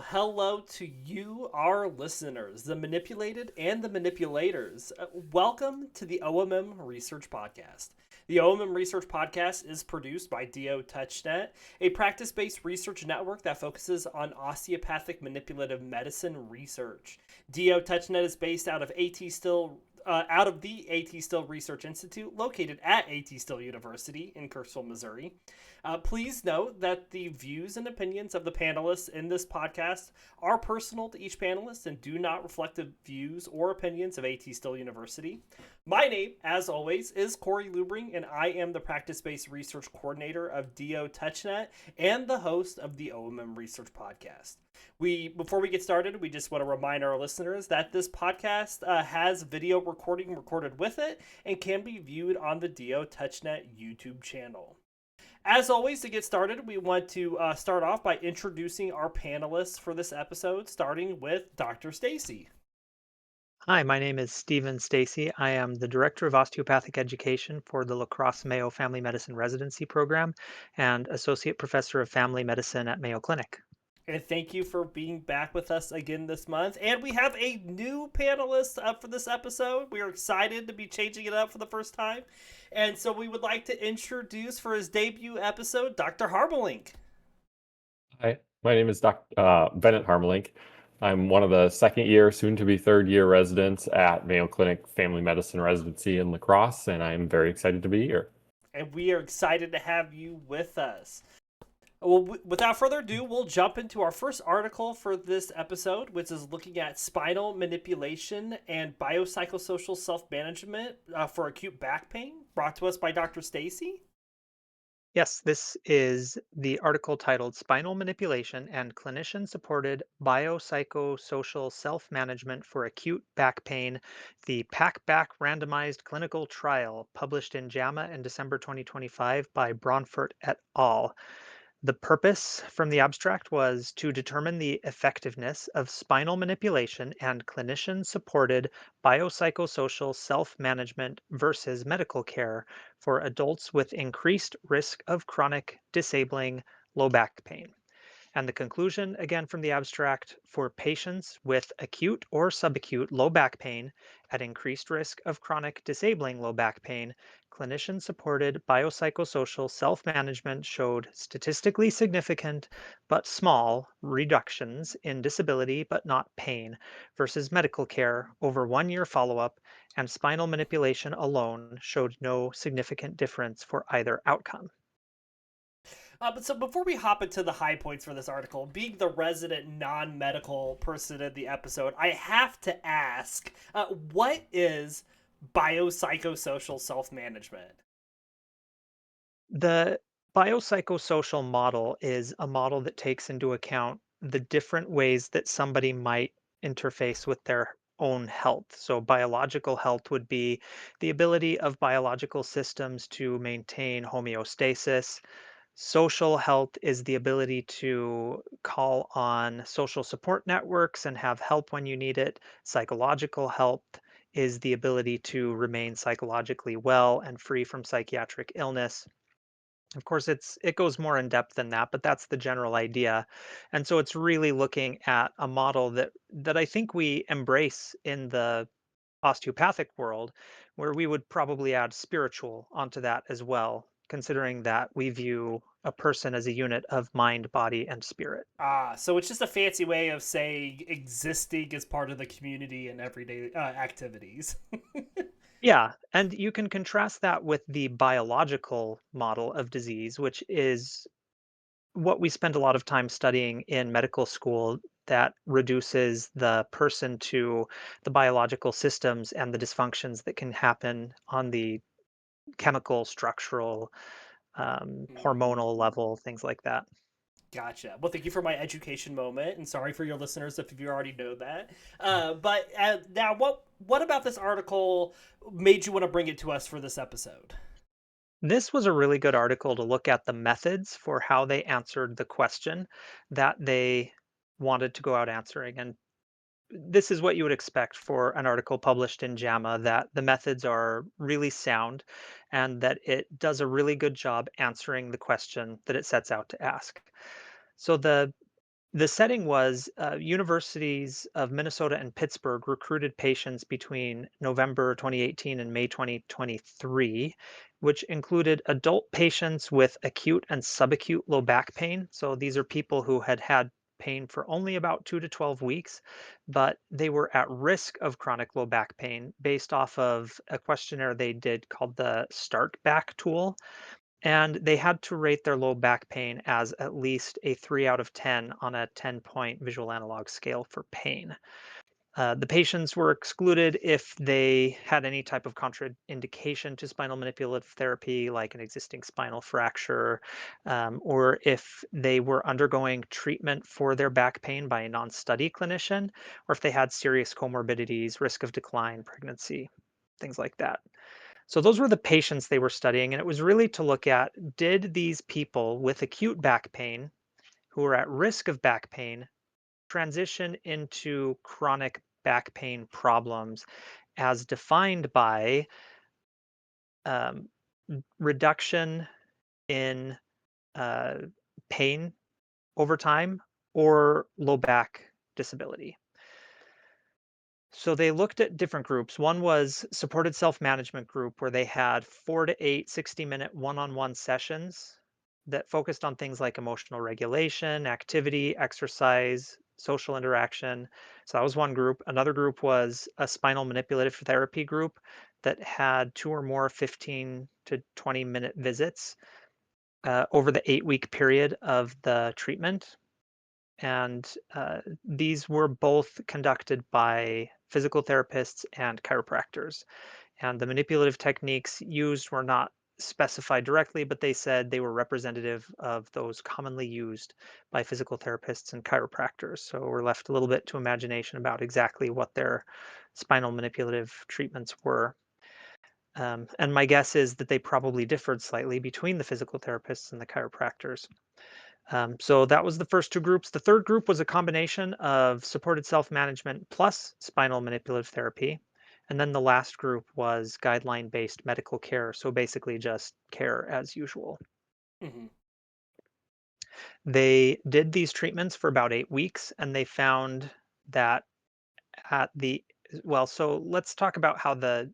Hello to you, our listeners, the manipulated and the manipulators. Welcome to the OMM Research Podcast. The OMM Research Podcast is produced by DO-Touch.NET, a practice-based research network that focuses on osteopathic manipulative medicine research. DO-Touch.NET is based out of the AT Still Research Institute, located at AT Still University in Kirksville, Missouri. Please note that the views and opinions of the panelists in this podcast are personal to each panelist and do not reflect the views or opinions of AT Still University. My name, as always, is Corey Lubring, and I am the practice-based research coordinator of DO-Touch.NET and the host of the OMM Research Podcast. Before we get started, we just want to remind our listeners that this podcast has video recorded with it and can be viewed on the DO-Touch.NET YouTube channel. As always, to get started, we want to start off by introducing our panelists for this episode, starting with Dr. Stacey. Hi, my name is Stephen Stacey. I am the Director of Osteopathic Education for the La Crosse Mayo Family Medicine Residency Program and Associate Professor of Family Medicine at Mayo Clinic. And thank you for being back with us again this month. And we have a new panelist up for this episode. We are excited to be changing it up for the first time. And so we would like to introduce for his debut episode, Dr. Harmelink. Hi, my name is Bennett Harmelink. I'm one of the second year, soon to be third year residents at Mayo Clinic Family Medicine Residency in La Crosse, and I'm very excited to be here. And we are excited to have you with us. Well, without further ado, we'll jump into our first article for this episode, which is looking at spinal manipulation and biopsychosocial self-management for acute back pain, brought to us by Dr. Stacey. Yes, this is the article titled Spinal Manipulation and Clinician-Supported Biopsychosocial Self-Management for Acute Back Pain, the PAC-BAC Randomized Clinical Trial, published in JAMA in December 2025 by Braunfurt et al. The purpose from the abstract was to determine the effectiveness of spinal manipulation and clinician-supported biopsychosocial self-management versus medical care for adults with increased risk of chronic, disabling low back pain. And the conclusion, again from the abstract, for patients with acute or subacute low back pain at increased risk of chronic disabling low back pain, clinician-supported biopsychosocial self-management showed statistically significant but small reductions in disability but not pain versus medical care over 1-year follow-up, and spinal manipulation alone showed no significant difference for either outcome. But so before we hop into the high points for this article, being the resident non-medical person in the episode, I have to ask, what is biopsychosocial self-management? The biopsychosocial model is a model that takes into account the different ways that somebody might interface with their own health. So biological health would be the ability of biological systems to maintain homeostasis. Social health is the ability to call on social support networks and have help when you need it. Psychological health is the ability to remain psychologically well and free from psychiatric illness. Of course, it goes more in depth than that, but that's the general idea. And so it's really looking at a model that I think we embrace in the osteopathic world, where we would probably add spiritual onto that as well, considering that we view a person as a unit of mind, body, and spirit. So it's just a fancy way of saying existing as part of the community and everyday activities. Yeah, and you can contrast that with the biological model of disease, which is what we spend a lot of time studying in medical school, that reduces the person to the biological systems and the dysfunctions that can happen on the chemical, structural, hormonal level, things like that. Gotcha. Well, thank you for my education moment, and sorry for your listeners if you already know that. But now, what about this article made you want to bring it to us for this episode? This was a really good article to look at the methods for how they answered the question that they wanted to go out answering. And this is what you would expect for an article published in JAMA, that the methods are really sound and that it does a really good job answering the question that it sets out to ask. So the setting was universities of Minnesota and Pittsburgh recruited patients between November 2018 and May 2023, which included adult patients with acute and subacute low back pain. So these are people who had had pain for only about 2 to 12 weeks, but they were at risk of chronic low back pain based off of a questionnaire they did called the START Back tool, and they had to rate their low back pain as at least a 3 out of 10 on a 10-point visual analog scale for pain. The patients were excluded if they had any type of contraindication to spinal manipulative therapy, like an existing spinal fracture, or if they were undergoing treatment for their back pain by a non study clinician, or if they had serious comorbidities, risk of decline, pregnancy, things like that. So those were the patients they were studying, and it was really to look at, did these people with acute back pain who were at risk of back pain transition into chronic back pain problems as defined by um, reduction in uh, pain over time or low back disability. So they looked at different groups. One was supported self-management group, where they had 4 to 8 60-minute one-on-one sessions that focused on things like emotional regulation, activity, exercise, social interaction. So that was one group. Another group was a spinal manipulative therapy group that had 2 or more 15 to 20-minute visits over the 8-week period of the treatment. And these were both conducted by physical therapists and chiropractors. And the manipulative techniques used were not specified directly, but they said they were representative of those commonly used by physical therapists and chiropractors. So we're left a little bit to imagination about exactly what their spinal manipulative treatments were. And my guess is that they probably differed slightly between the physical therapists and the chiropractors. So that was the first two groups. The third group was a combination of supported self-management plus spinal manipulative therapy. And then the last group was guideline-based medical care. So basically just care as usual. Mm-hmm. They did these treatments for about 8 weeks, and they found that at the, well, so let's talk about how the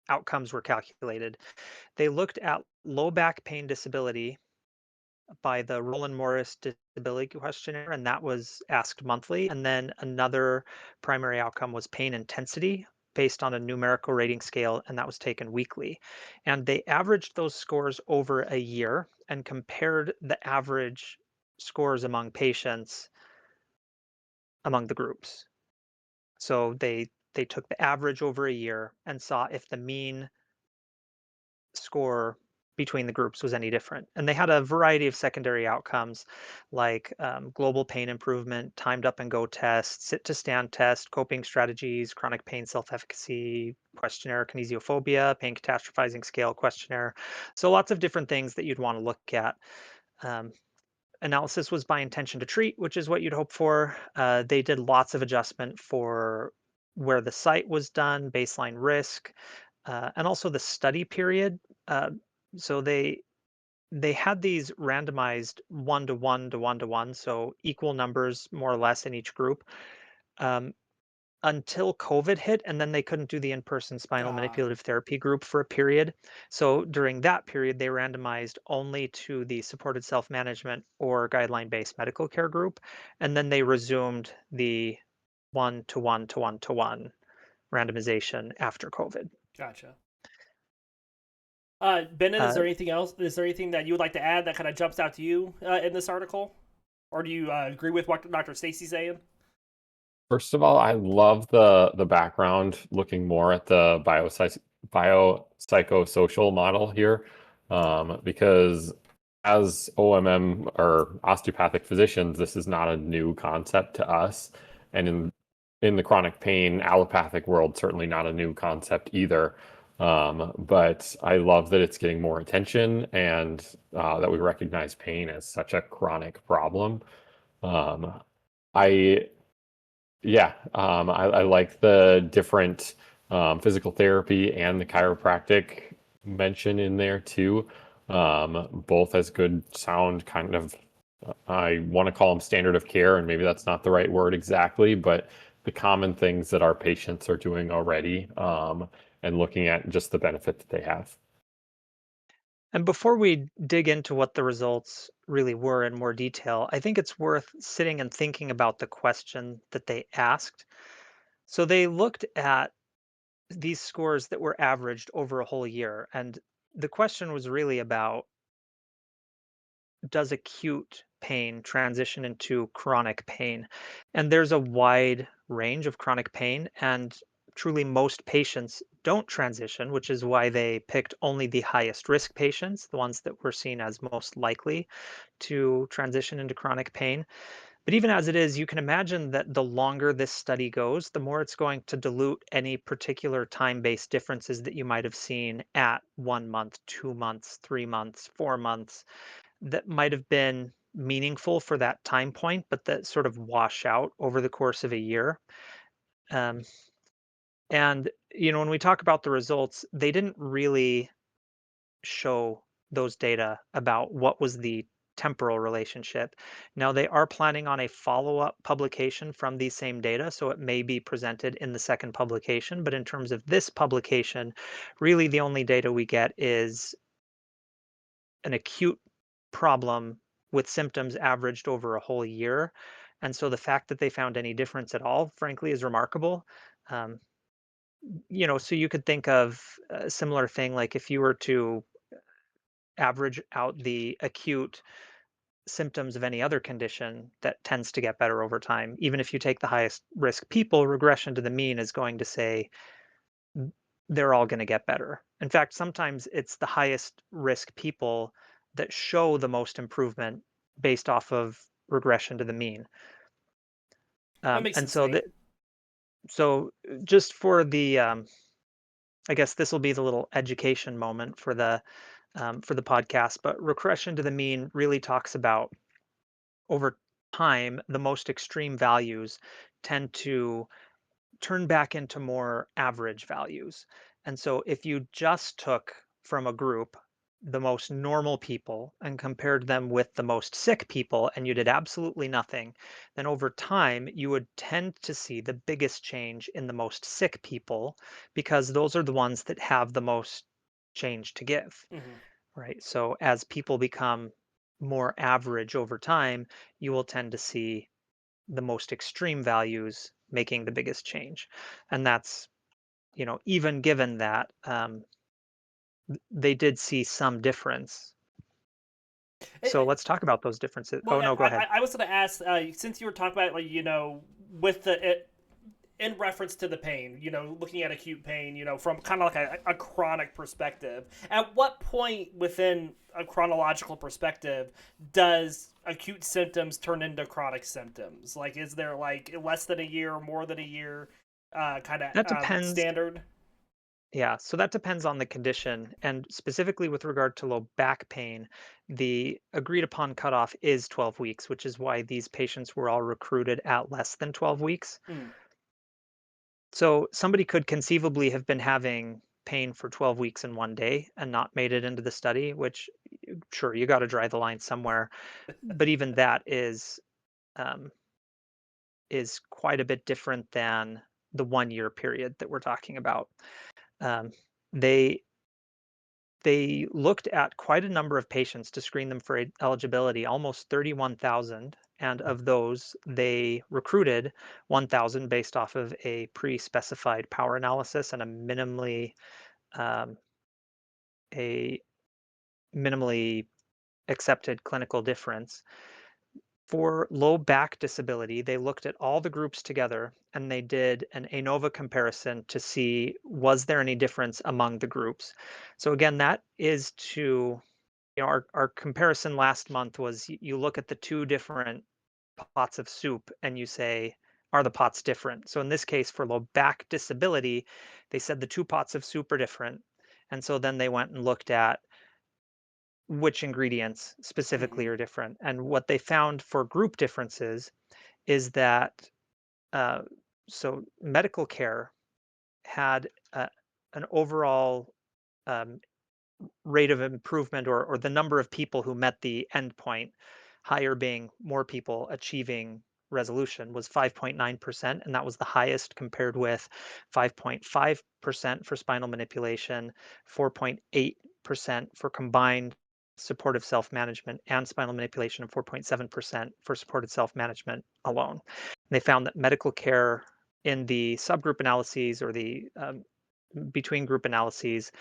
outcomes were calculated. They looked at low back pain disability by the Roland Morris Disability Questionnaire, and that was asked monthly. And then another primary outcome was pain intensity based on a numerical rating scale, and that was taken weekly. And they averaged those scores over a year and compared the average scores among patients among the groups. So they took the average over a year and saw if the mean score between the groups was any different. And they had a variety of secondary outcomes like global pain improvement, timed up and go test, sit to stand test, coping strategies, chronic pain self-efficacy questionnaire, kinesiophobia, pain catastrophizing scale questionnaire. So lots of different things that you'd want to look at. Um, Analysis was by intention to treat, which is what you'd hope for. They did lots of adjustment for where the site was done, baseline risk, and also the study period. Uh, so they had these randomized 1 to 1 to 1 to 1, so equal numbers more or less in each group, um, until COVID hit, and then they couldn't do the in-person spinal Ah, manipulative therapy group for a period. So during that period, they randomized only to the supported self-management or guideline-based medical care group, and then they resumed the 1 to 1 to 1 to 1 randomization after COVID. gotcha. Bennett, is Uh, there anything else? Is there anything that you would like to add that kind of jumps out to you in this article, or do you agree with what Dr. Stacey's saying? First of all, I love the background looking more at the biopsychosocial model here, because as OMM or osteopathic physicians, this is not a new concept to us, and in the chronic pain allopathic world, certainly not a new concept either. But I love that it's getting more attention and that we recognize pain as such a chronic problem. Um, I Yeah, I like the different physical therapy and the chiropractic mention in there too. Both as good sound kind of, I want to call them standard of care, and maybe that's not the right word exactly, but the common things that our patients are doing already, and looking at just the benefit that they have. And before we dig into what the results really were in more detail, I think it's worth sitting and thinking about the question that they asked. So they looked at these scores that were averaged over a whole year, and the question was really about, does acute pain transition into chronic pain? And there's a wide range of chronic pain, and truly most patients don't transition, which is why they picked only the highest risk patients, the ones that were seen as most likely to transition into chronic pain. But even as it is, you can imagine that the longer this study goes, the more it's going to dilute any particular time-based differences that you might have seen at 1 month, 2 months, 3 months, 4 months, that might have been meaningful for that time point, but that sort of wash out over the course of a year. Um, and when we talk about the results, they didn't really show those data about what was the temporal relationship. Now, they are planning on a follow-up publication from these same data, so it may be presented in the second publication. But in terms of this publication, really the only data we get is an acute problem with symptoms averaged over a whole year. And so the fact that they found any difference at all, frankly, is remarkable. Um, so you could think of a similar thing, like if you were to average out the acute symptoms of any other condition that tends to get better over time. Even if you take the highest risk people, regression to the mean is going to say they're all going to get better. In fact, sometimes it's the highest risk people that show the most improvement based off of regression to the mean. That makes And sense to so me. that just for the I guess this will be the little education moment for the podcast. But regression to the mean really talks about, over time, the most extreme values tend to turn back into more average values. And so if you just took from a group the most normal people and compared them with the most sick people and you did absolutely nothing, then over time you would tend to see the biggest change in the most sick people, because those are the ones that have the most change to give, Hmm. right? So as people become more average over time, you will tend to see the most extreme values making the biggest change. And that's, even given that they did see some difference. So let's talk about those differences. Well, Oh, no, go ahead. I was going to ask, since you were talking about, like, with in reference to the pain, looking at acute pain, from kind of like a chronic perspective. At what point within a chronological perspective does acute symptoms turn into chronic symptoms? Like, is there like less than a year or more than a year, kind of That depends. standard? Yeah, so that depends on the condition. And specifically with regard to low back pain, the agreed upon cutoff is 12 weeks, which is why these patients were all recruited at less than 12 weeks. Mm. So somebody could conceivably have been having pain for 12 weeks in one day and not made it into the study, which, sure, you got to draw the line somewhere. But even that um, is quite a bit different than the 1 year period that we're talking about. Um, they they looked at quite a number of patients to screen them for eligibility, almost 31,000. And of those, they recruited 1,000 based off of a pre-specified power analysis and um, a minimally accepted clinical difference. For low back disability, they looked at all the groups together and they did an ANOVA comparison to see, was there any difference among the groups. So again, that is to, our comparison last month was, you look at the two different pots of soup and you say, are the pots different? So in this case, for low back disability, they said the two pots of soup are different. And so then they went and looked at which ingredients specifically Hmm. are different. And what they found for group differences is that so medical care had an overall um, rate of improvement, or the number of people who met the endpoint, higher being more people achieving resolution, was 5.9%. And that was the highest, compared with 5.5% for spinal manipulation, 4.8% for combined supportive self-management and spinal manipulation, and 4.7% for supported self-management alone. And they found that medical care in the subgroup analyses, or the between group analyses,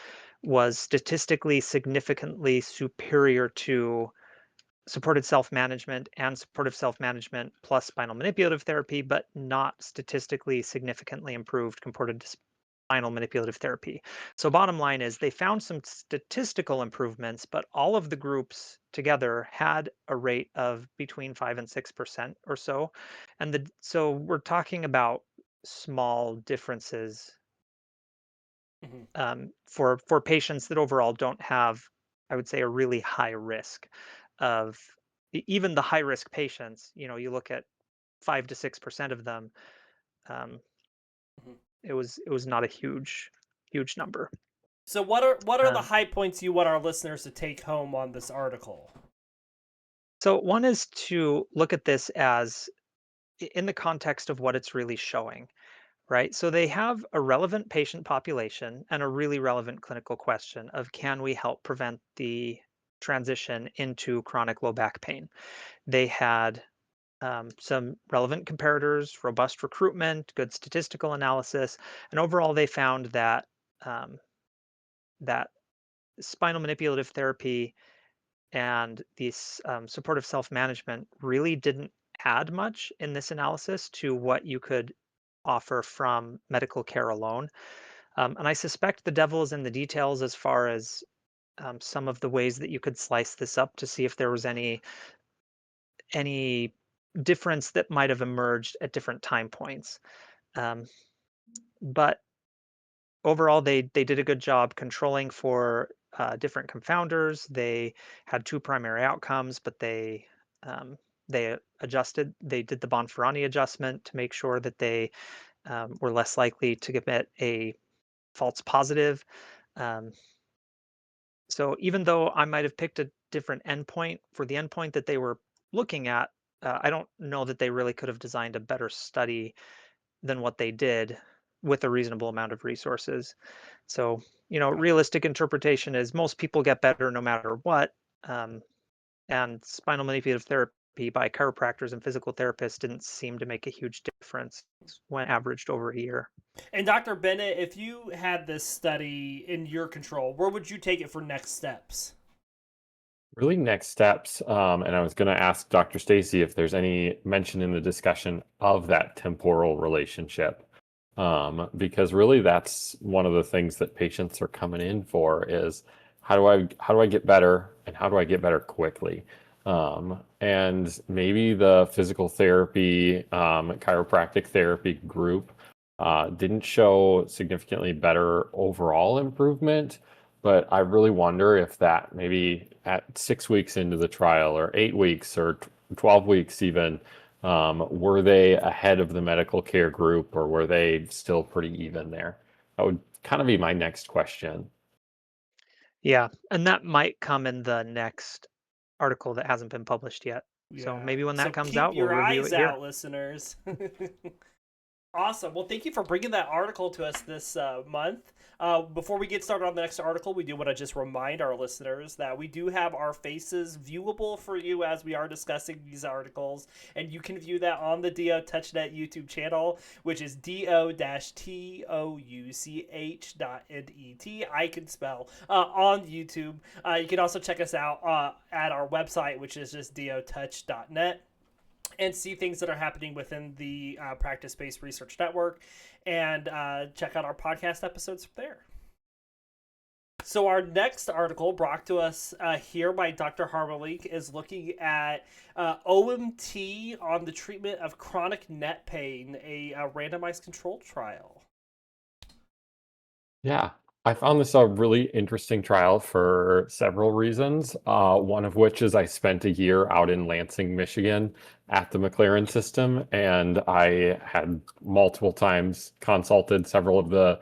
was statistically significantly superior to supported self-management and supportive self-management plus spinal manipulative therapy, but not statistically significantly improved compared to spinal manipulative therapy. So bottom line is, they found some statistical improvements, but all of the groups together had a rate of between 5 and 6% or so. So we're talking about small differences Mhm. for patients that overall don't have, I would say, a really high risk of even the high risk patients. You look at 5 to 6% of them. Um, Mhm. it was not a huge number. So what are the Um, high points you want our listeners to take home on this article? so one is to look at this as in the context of what it's really showing. Right. So they have a relevant patient population and a really relevant clinical question of, can we help prevent the transition into chronic low back pain? They had some relevant comparators, robust recruitment, good statistical analysis, and overall they found that um, that spinal manipulative therapy and these supportive self-management really didn't add much in this analysis to what you could offer from medical care alone. And I suspect the devil is in the details, as far as some of the ways that you could slice this up to see if there was any difference that might have emerged at different time points. Um, but overall, they did a good job controlling for different confounders. They had two primary outcomes, but um, they adjusted. They did the Bonferroni adjustment to make sure that they were less likely to commit a false positive. Um, So even though I might have picked a different endpoint for the endpoint that they were looking at, I don't know that they really could have designed a better study than what they did with a reasonable amount of resources. So, Gotcha. realistic interpretation is most people get better no matter what. Um, and spinal manipulative therapy by chiropractors and physical therapists didn't seem to make a huge difference when averaged over a year. And Dr. Bennett, if you had this study in your control, where would you take it for next steps? Really, next steps, and I was going to ask Dr. Stacey if there's any mention in the discussion of that temporal relationship, because really that's one of the things that patients are coming in for is, how do I get better, and how do I get better quickly? And maybe the physical therapy, chiropractic therapy group didn't show significantly better overall improvement. But I really wonder if that maybe at 6 weeks into the trial, or 8 weeks, or 12 weeks even, were they ahead of the medical care group, or were they still pretty even there? That would kind of be my next question. Yeah, and that might come in the next article that hasn't been published yet. So Yeah. maybe when So that comes keep out, we'll your review eyes it here. out, listeners. Awesome. Well, thank you for bringing that article to us this month. Before we get started on the next article, we do want to just remind our listeners that we do have our faces viewable for you as we are discussing these articles, and you can view that on the DO-Touch.NET YouTube channel, which is DO-TOUCH.NET. I can spell on YouTube. You can also check us out at our website, which is just DO-Touch.NET, and see things that are happening within the practice-based research network, and check out our podcast episodes from there. So our next article, brought to us here by Dr. Harmelink, is looking at OMT on the treatment of chronic neck pain, a randomized controlled trial. Yeah, I found this a really interesting trial for several reasons. One of which is I spent a year out in Lansing, Michigan at the McLaren system, and I had multiple times consulted several of the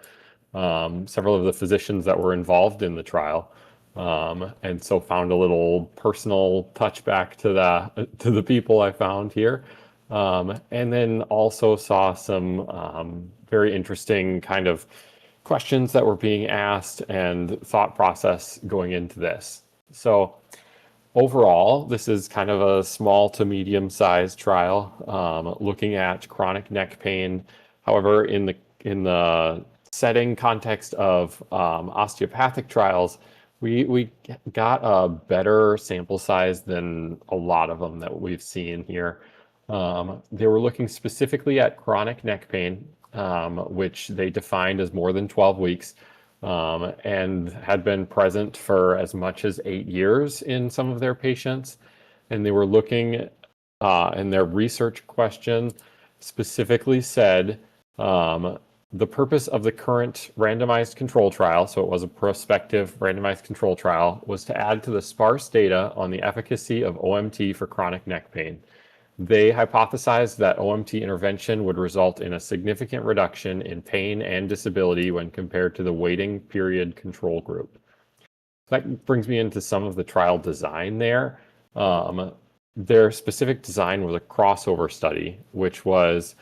physicians that were involved in the trial. And so found a little personal touch back to the people I found here. And then also saw some very interesting kind of questions that were being asked and thought process going into this. So overall, this is kind of a small to medium-sized trial, looking at chronic neck pain. However, in the setting context of osteopathic trials, we got a better sample size than a lot of them that we've seen here. They were looking specifically at chronic neck pain, which they defined as more than 12 weeks. And had been present for as much as 8 years in some of their patients. And they were looking, and their research question specifically said, the purpose of the current randomized control trial, so it was a prospective randomized control trial, was to add to the sparse data on the efficacy of OMT for chronic neck pain. They hypothesized that OMT intervention would result in a significant reduction in pain and disability when compared to the waiting period control group. That brings me into some of the trial design there. Their specific design was a crossover study, which was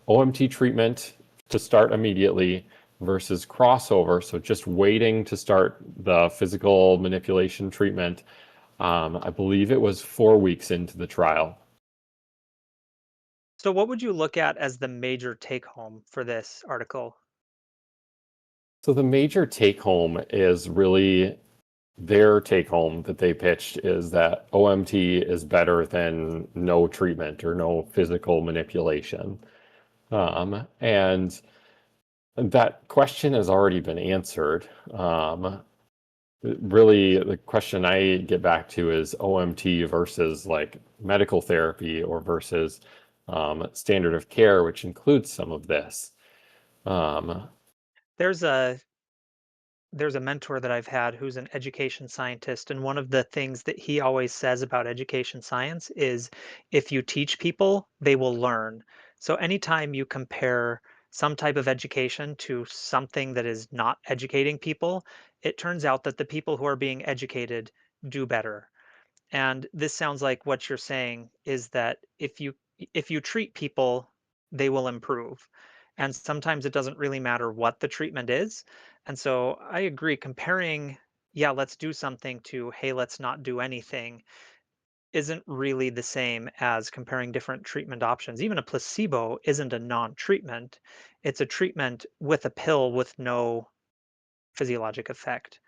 OMT treatment to start immediately versus crossover, so just waiting to start the physical manipulation treatment. I believe it was 4 weeks into the trial. So, what would you look at as the major take home for this article? So the major take home is really their take home that they pitched is that OMT is better than no treatment or no physical manipulation. And that question has already been answered. Really, the question I get back to is OMT versus like medical therapy or versus standard of care, which includes some of this. There's a there's a mentor that I've had who's an education scientist, and one of the things that he always says about education science is if you teach people, they will learn. So anytime you compare some type of education to something that is not educating people, it turns out that the people who are being educated do better. And this sounds like what you're saying is that if you treat people, they will improve. And sometimes it doesn't really matter what the treatment is. And so I agree, comparing, yeah, let's do something to, hey, let's not do anything, isn't really the same as comparing different treatment options. Even a placebo isn't a non-treatment. It's a treatment with a pill with no physiologic effect,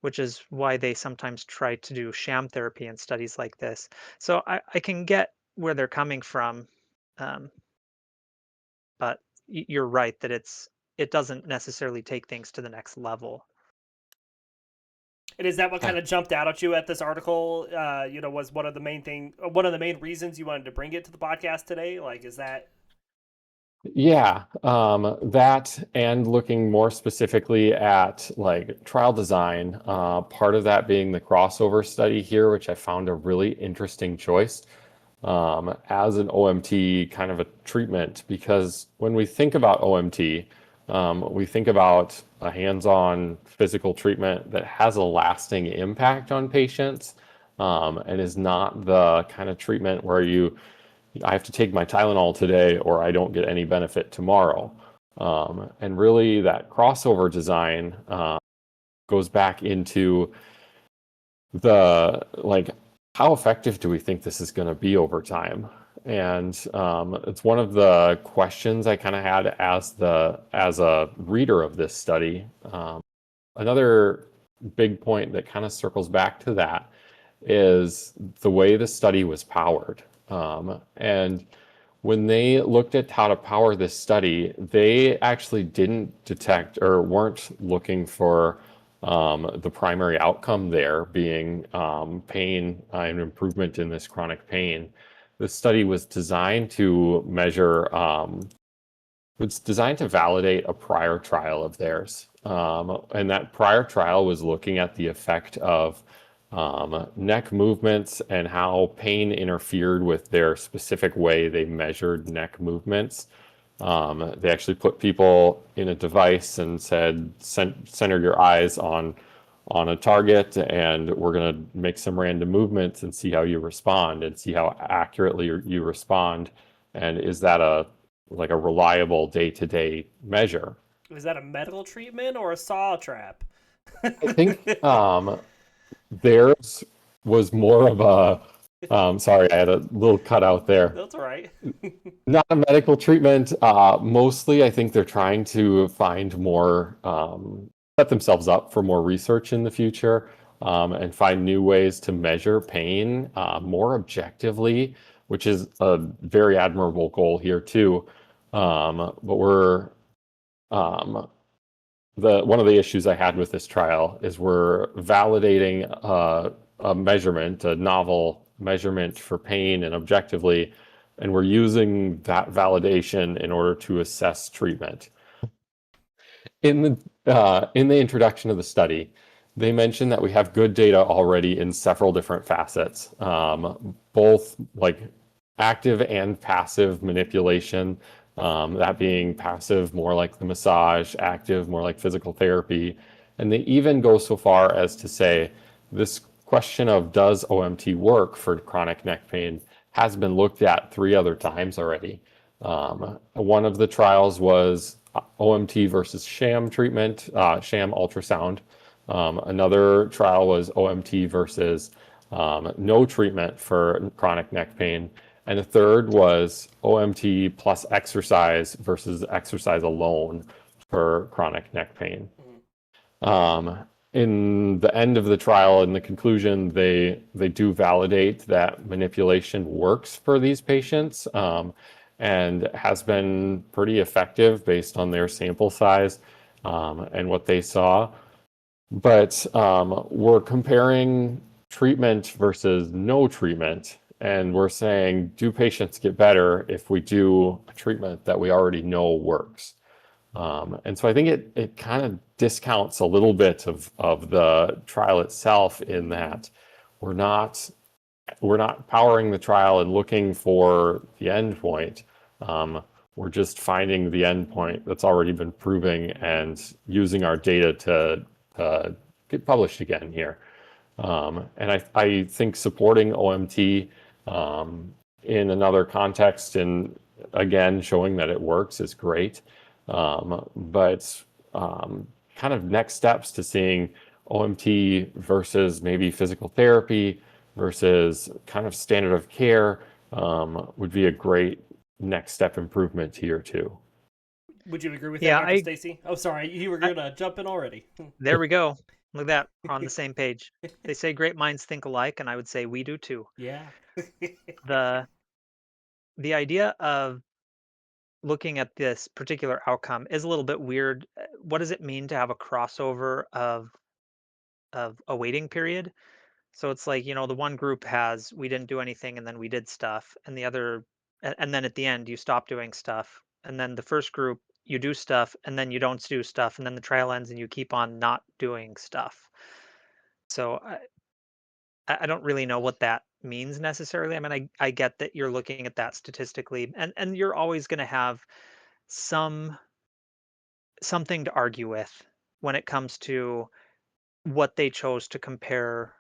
which is why they sometimes try to do sham therapy in studies like this. So I can get where they're coming from, um, but you're right that it doesn't necessarily take things to the next level. And is that what Yeah. kind of jumped out at you at this article? Was one of the main reasons you wanted to bring it to the podcast today? Like, is that? Yeah, that and looking more specifically at like trial design, part of that being the crossover study here, which I found a really interesting choice as an OMT kind of a treatment, because when we think about OMT, we think about a hands-on physical treatment that has a lasting impact on patients, and is not the kind of treatment where I have to take my Tylenol today or I don't get any benefit tomorrow. And really that crossover design goes back into the like, how effective do we think this is going to be over time? And it's one of the questions I kind of had as a reader of this study. Another big point that kind of circles back to that is the way the study was powered. And when they looked at how to power this study, they actually didn't detect or weren't looking for the primary outcome there being pain and improvement in this chronic pain. The study was designed to measure, it's designed to validate a prior trial of theirs. and that prior trial was looking at the effect of neck movements and how pain interfered with their specific way they measured neck movements. They actually put people in a device and said, center your eyes on a target, and we're going to make some random movements and see how you respond and see how accurately you respond. And is that a reliable day-to-day measure? Was that a medical treatment or a saw trap? I think theirs was more of a sorry, I had a little cutout there. That's all right. Not a medical treatment. Mostly, I think they're trying to find more, set themselves up for more research in the future, and find new ways to measure pain more objectively, which is a very admirable goal here too. But we're one of the issues I had with this trial is we're validating a measurement, a novel measurement for pain and objectively, and we're using that validation in order to assess treatment. In the introduction of the study, they mentioned that we have good data already in several different facets, both like active and passive manipulation. That being passive, more like the massage, active, more like physical therapy. And they even go so far as to say this question of does OMT work for chronic neck pain has been looked at 3 other times already. One of the trials was OMT versus sham treatment, sham ultrasound. Another trial was OMT versus no treatment for chronic neck pain. And the third was OMT plus exercise versus exercise alone for chronic neck pain. In the end of the trial, in the conclusion, they do validate that manipulation works for these patients, and has been pretty effective based on their sample size and what they saw. But we're comparing treatment versus no treatment. And we're saying, do patients get better if we do a treatment that we already know works? And so I think it kind of discounts a little bit of the trial itself in that we're not powering the trial and looking for the end point. We're just finding the end point that's already been proving and using our data to get published again here. And I think supporting OMT in another context and again showing that it works is great. But kind of next steps to seeing OMT versus maybe physical therapy versus kind of standard of care would be a great next step improvement here too. Would you agree with Yeah, that, Dr. Stacey? Oh, sorry, you were going to jump in already. There we go. Look at that. We're on the same page. They say great minds think alike, and I would say we do too. Yeah. The idea of looking at this particular outcome is a little bit weird. What does it mean to have a crossover of a waiting period? So it's like, the one group has we didn't do anything and then we did stuff, and the other and then at the end you stop doing stuff. And then the first group you do stuff and then you don't do stuff, and then the trial ends and you keep on not doing stuff. So I don't really know what that means necessarily. I mean, I get that you're looking at that statistically, and you're always going to have some something to argue with when it comes to what they chose to compare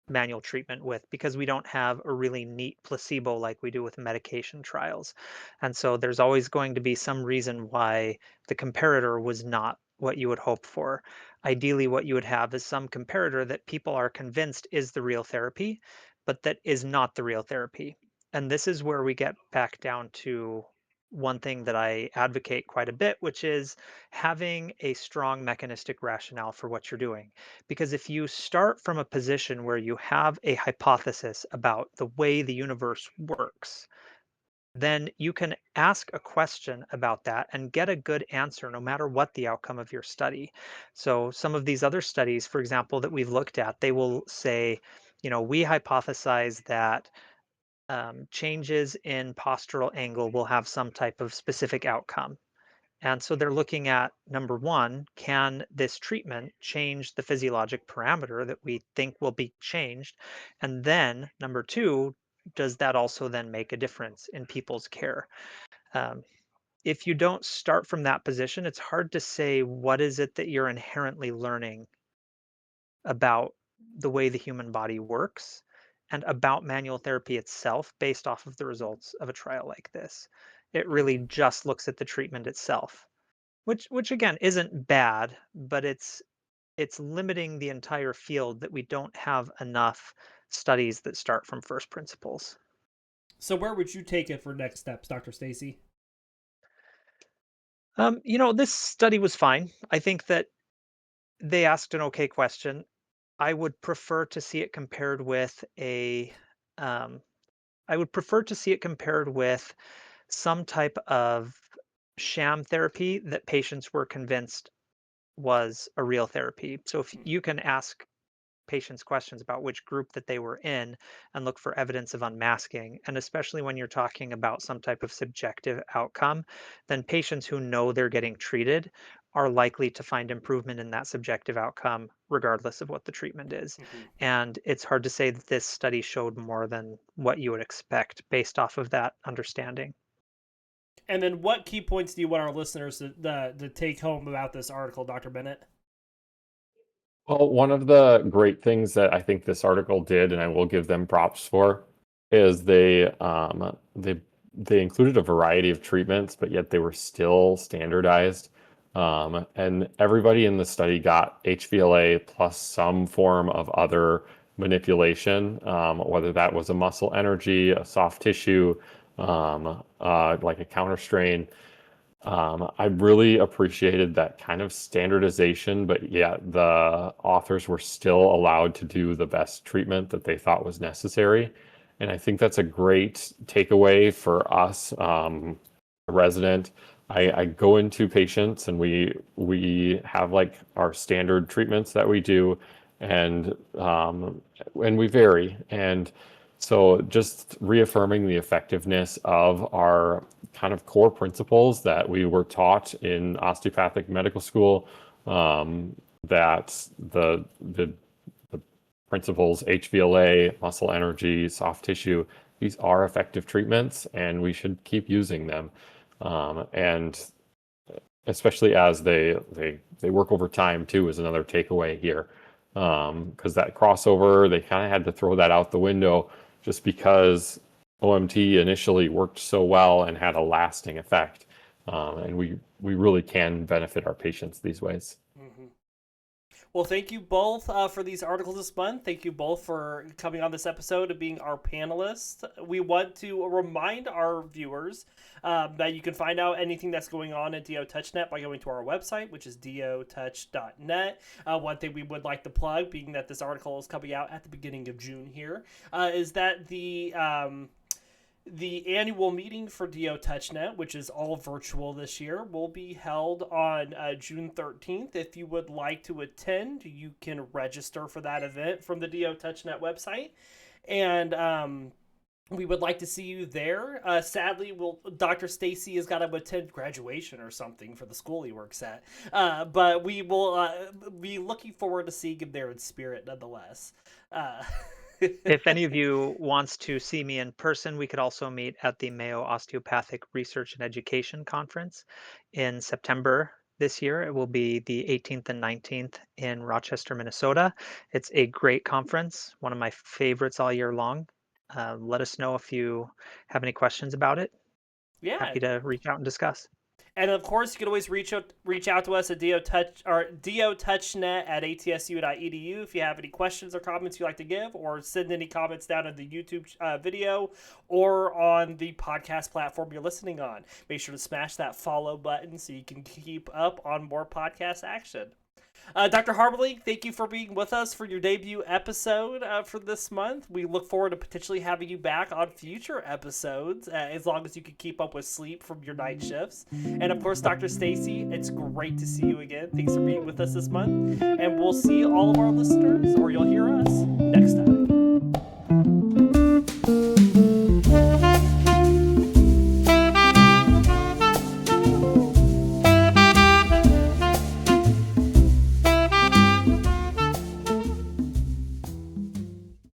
manual treatment with, because we don't have a really neat placebo like we do with medication trials. And so there's always going to be some reason why the comparator was not what you would hope for. Ideally, what you would have is some comparator that people are convinced is the real therapy, but that is not the real therapy. And this is where we get back down to one thing that I advocate quite a bit, which is having a strong mechanistic rationale for what you're doing. Because if you start from a position where you have a hypothesis about the way the universe works, then you can ask a question about that and get a good answer no matter what the outcome of your study. So, some of these other studies, for example, that we've looked at, they will say, we hypothesize that changes in postural angle will have some type of specific outcome. And so they're looking at number one, can this treatment change the physiologic parameter that we think will be changed? And then number two, does that also then make a difference in people's care? Um, if you don't start from that position, it's hard to say what is it that you're inherently learning about the way the human body works and about manual therapy itself based off of the results of a trial like this. It really Mhm. just looks at the treatment itself, which again isn't bad, but it's limiting the entire field that we don't have enough studies that start from first principles. So where would you take it for next steps, Dr. Stacey? This study was fine. I think that they asked an okay question. I would prefer to see it compared with a um, I would prefer to see it compared with some type of sham therapy that patients were convinced was a real therapy. So if you can ask patients questions about which group that they were in and look for evidence of unmasking, and especially when you're talking about some type of subjective outcome, then patients who know they're getting treated are likely to find improvement in that subjective outcome regardless of what the treatment is. Mhm. And it's hard to say that this study showed more than what you would expect based off of that understanding. And then what key points do you want our listeners to take home about this article, Dr. Bennett? Well, one of the great things that I think this article did, and I will give them props for, is they included a variety of treatments, but yet they were still standardized. And everybody in the study got HVLA plus some form of other manipulation, whether that was a muscle energy, a soft tissue, like a counter strain. I really appreciated that kind of standardization, but yet the authors were still allowed to do the best treatment that they thought was necessary. And I think that's a great takeaway for us, a resident. I go into patients and we have like our standard treatments that we do, and and we vary. And so just reaffirming the effectiveness of our kind of core principles that we were taught in osteopathic medical school, that the principles, HVLA, muscle energy, soft tissue, these are effective treatments and we should keep using them. And especially as they work over time too is another takeaway here. Because that crossover, they kind of had to throw that out the window just because OMT initially worked so well and had a lasting effect. And we really can benefit our patients these ways. Mm-hmm. Well, thank you both for these articles this month. Thank you both for coming on this episode and being our panelists. We want to remind our viewers that you can find out anything that's going on at DO-Touch.NET by going to our website, which is DO-Touch.NET. One thing we would like to plug, being that this article is coming out at the beginning of June here, is that the annual meeting for DO-Touch.NET, which is all virtual this year, will be held on June 13th. If you would like to attend, you can register for that event from the DO-Touch.NET website. And we would like to see you there. Sadly, Dr. Stacey has got to attend graduation or something for the school he works at. But we will be looking forward to seeing him there in spirit nonetheless. If any of you wants to see me in person, we could also meet at the Mayo Osteopathic Research and Education Conference in September this year. It will be the 18th and 19th in Rochester, Minnesota. It's a great conference, one of my favorites all year long. Let us know if you have any questions about it. Yeah. Happy to reach out and discuss. And of course, you can always reach out to us at DO-Touch.NET at atsu.edu if you have any questions or comments you'd like to give, or send any comments down in the YouTube video or on the podcast platform you're listening on. Make sure to smash that follow button so you can keep up on more podcast action. Dr. Harmelink, thank you for being with us for your debut episode for this month. We look forward to potentially having you back on future episodes, as long as you can keep up with sleep from your night shifts. And of course, Dr. Stacey, it's great to see you again. Thanks for being with us this month. And we'll see all of our listeners, or you'll hear us,